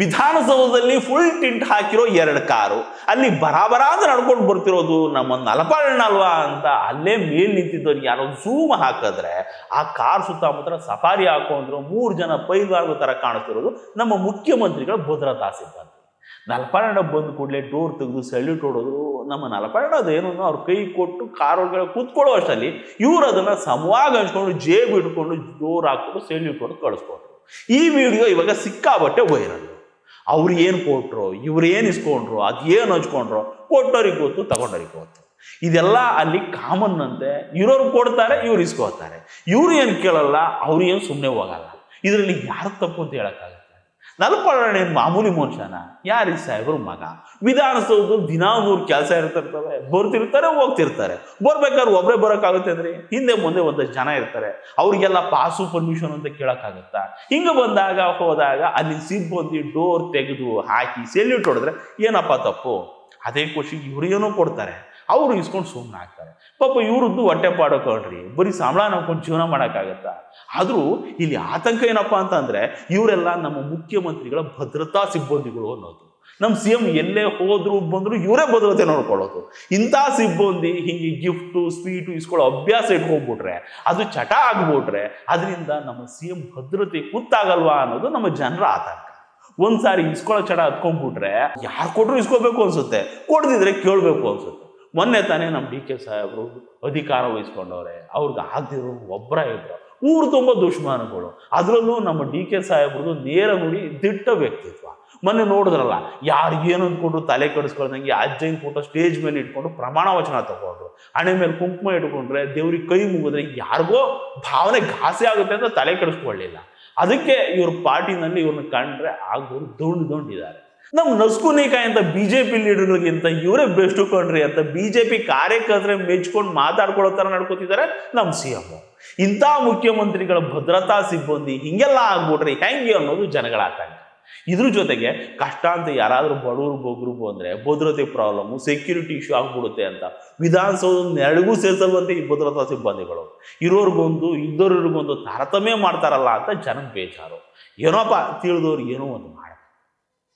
ವಿಧಾನಸೌಧದಲ್ಲಿ full tint ಹಾಕಿರೋ 2 car, ಅಲ್ಲಿ ಬರಾಬರ ಅಂತ ನಡ್ಕೊಂಡು ಬರ್ತಿರೋದು ನಮ್ಮ ನಲಪಣ್ಣ ಅಲ್ವಾ ಅಂತ ಅಲ್ಲೇ ಮೇಲ್ ನಿಂತಿದ್ದವ್ರಿಗೆ ಯಾರೋ ಝೂಮ್ ಹಾಕಿದ್ರೆ ಆ ಕಾರ್ ಸುತ್ತಮುತ್ತ ಸಫಾರಿ ಹಾಕೊಂಡ್ರು 3 ಜನ ಪೈಲ್ವಾನರ ತರ ಕಾಣಿಸ್ತಿರೋದು ನಮ್ಮ ಮುಖ್ಯಮಂತ್ರಿಗಳ ಭದ್ರತಾ ಸಿಬ್ಬಂದಿ. ನಲಪಣ್ಣ ಬಂದ ಕೂಡಲೇ ಡೋರ್ ತೆಗೆದು ಸೆಲ್ಯೂಟ್ ಹೊಡೋದು. ನಮ್ಮ ನಲಪಣ್ಣದೇನು ಅವ್ರ ಕೈ ಕೊಟ್ಟು ಕಾರ್ ಒಳಗಡೆ ಕೂತ್ಕೊಳ್ಳೋ ಅಷ್ಟಲ್ಲಿ ಇವ್ರು ಅದನ್ನ ಸಮವಾಗಿ ಹಂಚ್ಕೊಂಡು ಜೇಬ್ ಇಟ್ಕೊಂಡು ಡೋರ್ ಹಾಕೊಂಡು ಸೆಲ್ಯೂಟ್ ಹೊಡೆದು ಕಳಿಸ್ಕೊಟ್ರು. ಈ ವಿಡಿಯೋ ಇವಾಗ ಸಿಕ್ಕಾಬಟ್ಟೆ ವೈರಲ್. ಅವ್ರು ಏನು ಕೊಟ್ರು, ಇವ್ರು ಏನು ಇಸ್ಕೊಂಡ್ರು, ಅದೇನು ಹಂಚ್ಕೊಂಡ್ರು, ಕೊಟ್ಟೋರಿಗೆ ಗೊತ್ತು, ತಗೊಂಡೋರಿಗೆ ಗೊತ್ತು. ಇದೆಲ್ಲ ಅಲ್ಲಿ ಕಾಮನ್ ಅಂತೆ. ಇರೋರು ಕೊಡ್ತಾರೆ, ಇವ್ರು ಇಸ್ಕೋತಾರೆ. ಇವ್ರು ಏನು ಕೇಳಲ್ಲ, ಅವ್ರು ಏನು ಸುಮ್ಮನೆ ಹೋಗಲ್ಲ. ಇದರಲ್ಲಿ ಯಾರು ತಪ್ಪು ಅಂತ ಹೇಳಕ್ಕಾಗುತ್ತೆ? ನಲಪಣ್ಣ ಏನು ಮಾಮೂಲಿ ಮನುಷ್ಯನ? ಯಾರೀ ಸಾಹೇಬ್ರ ಮಗ. ವಿಧಾನಸೌಧದಲ್ಲಿ ದಿನಾ 100 ಕೆಲಸ ಇರ್ತಿರ್ತವೆ, ಬರ್ತಿರ್ತಾರೆ, ಹೋಗ್ತಿರ್ತಾರೆ. ಬರ್ಬೇಕಾದ್ರೆ ಒಬ್ಬರೇ ಬರೋಕ್ಕಾಗುತ್ತೆ ಅಂದ್ರೆ ಹಿಂದೆ ಮುಂದೆ ಒಂದಷ್ಟು ಜನ ಇರ್ತಾರೆ. ಅವ್ರಿಗೆಲ್ಲ ಪಾಸು ಪರ್ಮಿಷನ್ ಅಂತ ಕೇಳಕ್ಕಾಗತ್ತಾ? ಹಿಂಗೆ ಬಂದಾಗ ಹೋದಾಗ ಅಲ್ಲಿ ಸಿಬ್ಬಂದಿ ಡೋರ್ ತೆಗೆದು ಹಾಕಿ ಸೆಲ್ಯೂಟ್ ಹೊಡೆದ್ರೆ ಏನಪ್ಪ ತಪ್ಪು? ಅದೇ ಖುಷಿಗೆ ಇವ್ರು ಏನೋ ಕೊಡ್ತಾರೆ, ಅವರು ಇಸ್ಕೊಂಡು ಸುಮ್ಮನೆ ಆಗ್ತಾರೆ. ಪಾಪ ಇವ್ರದ್ದು ಹೊಟ್ಟೆ ಪಾಡೋಕೊಳ್ರಿ, ಬರೀ ಸಂಬಳ ನೋಡ್ಕೊಂಡು ಜೀವನ ಮಾಡೋಕ್ಕಾಗತ್ತಾ? ಆದರೂ ಇಲ್ಲಿ ಆತಂಕ ಏನಪ್ಪಾ ಅಂತಂದ್ರೆ ಇವರೆಲ್ಲ ನಮ್ಮ ಮುಖ್ಯಮಂತ್ರಿಗಳ ಭದ್ರತಾ ಸಿಬ್ಬಂದಿಗಳು ಅನ್ನೋದು. ನಮ್ಮ CM ಎಲ್ಲೇ ಹೋದ್ರು ಬಂದ್ರು ಇವರೇ ಭದ್ರತೆ ನೋಡ್ಕೊಳ್ಳೋದು. ಇಂಥ ಸಿಬ್ಬಂದಿ ಹಿಂಗೆ ಗಿಫ್ಟು ಸ್ವೀಟು ಇಸ್ಕೊಳ್ಳೋ ಅಭ್ಯಾಸ ಇಟ್ಕೊಂಡ್ಬಿಟ್ರೆ, ಅದು ಚಟ ಆಗ್ಬಿಟ್ರೆ ಅದರಿಂದ ನಮ್ಮ CM ಭದ್ರತೆ ಕೂತಾಗಲ್ವಾ ಅನ್ನೋದು ನಮ್ಮ ಜನರ ಆತಂಕ. ಒಂದ್ಸಾರಿ ಇಸ್ಕೊಳ್ಳೋ ಚಟ ಹತ್ಕೊಂಡ್ಬಿಟ್ರೆ ಯಾರು ಕೊಟ್ಟರು ಇಸ್ಕೋಬೇಕು ಅನ್ಸುತ್ತೆ, ಕೊಡ್ದಿದ್ರೆ ಕೇಳಬೇಕು ಅನ್ಸುತ್ತೆ. ಮೊನ್ನೆ ತಾನೇ ನಮ್ಮ DK ಸಾಹೇಬರು ಅಧಿಕಾರ ವಹಿಸ್ಕೊಂಡವ್ರೆ, ಅವ್ರಿಗೆ ಆಗದಿರೋ ಒಬ್ಬರ ಇದ್ರು, ಊರು ತುಂಬ ದುಶ್ಮನಗಳು. ಅದರಲ್ಲೂ ನಮ್ಮ DK ಸಾಹೇಬ್ರದ್ದು ನೇರ ನುಡಿ ದಿಟ್ಟ ವ್ಯಕ್ತಿತ್ವ. ಮೊನ್ನೆ ನೋಡಿದ್ರಲ್ಲ, ಯಾರಿಗೇನು ಅಂದ್ಕೊಂಡ್ರು ತಲೆ ಕೆಡಿಸ್ಕೊಳ್ದಂಗೆ ಅಜ್ಜನ ಫೋಟೋ ಸ್ಟೇಜ್ ಮೇಲೆ ಇಟ್ಕೊಂಡು ಪ್ರಮಾಣ ವಚನ ತಗೊಂಡ್ರು. ಹಣೆ ಮೇಲೆ ಕುಂಕುಮ ಇಟ್ಕೊಂಡ್ರೆ, ದೇವ್ರಿಗೆ ಕೈ ಮುಗಿದ್ರೆ ಯಾರಿಗೋ ಭಾವನೆ ಘಾಸಿ ಆಗುತ್ತೆ ಅಂತ ತಲೆ ಕೆಡಿಸ್ಕೊಳ್ಳಿಲ್ಲ. ಅದಕ್ಕೆ ಇವ್ರ ಪಾರ್ಟಿನಲ್ಲಿ ಇವ್ರನ್ನ ಕಂಡ್ರೆ ಆಗೋರು ದೊಡ್ಡಿದ್ದಾರೆ. ನಮ್ಮ ನಸ್ಕುನಿಕಾಯಿ ಅಂತ BJP ಲೀಡರ್ಗಳಿಗಿಂತ ಇವರೇ ಬೆಸ್ಟ್ ಕೊಂಡ್ರಿ ಅಂತ BJP ಕಾರ್ಯಕರ್ತರೆ ಮೆಚ್ಕೊಂಡು ಮಾತಾಡ್ಕೊಳ್ಳೋ ತರ ನಡ್ಕೋತಿದ್ದಾರೆ ನಮ್ಮ CM. ಇಂಥ ಮುಖ್ಯಮಂತ್ರಿಗಳ ಭದ್ರತಾ ಸಿಬ್ಬಂದಿ ಹಿಂಗೆಲ್ಲ ಆಗ್ಬಿಟ್ರೆ ಹೆಂಗೆ ಅನ್ನೋದು ಜನಗಳ ಆತಂಕ. ಇದ್ರ ಜೊತೆಗೆ ಕಷ್ಟ ಅಂತ ಯಾರಾದ್ರೂ ಬಡವರು ಬೊಗ್ರು ಬಂದ್ರೆ ಭದ್ರತೆ ಪ್ರಾಬ್ಲಮ್, ಸೆಕ್ಯೂರಿಟಿ ಇಶ್ಯೂ ಆಗ್ಬಿಡುತ್ತೆ ಅಂತ ವಿಧಾನಸೌಧ ನೆರಳಿಗೂ ಸೇರಿಸಲ್ವಂತೆ ಈ ಭದ್ರತಾ ಸಿಬ್ಬಂದಿಗಳು. ಇರೋರ್ಗೊಂದು ಇದ್ದವ್ರಿಗೊಂದು ತಾರತಮ್ಯ ಮಾಡ್ತಾರಲ್ಲ ಅಂತ ಜನಕ್ಕೆ ಬೇಜಾರು. ಏನೋಪ್ಪ ತಿಳಿದವ್ರು ಏನೋ ಒಂದು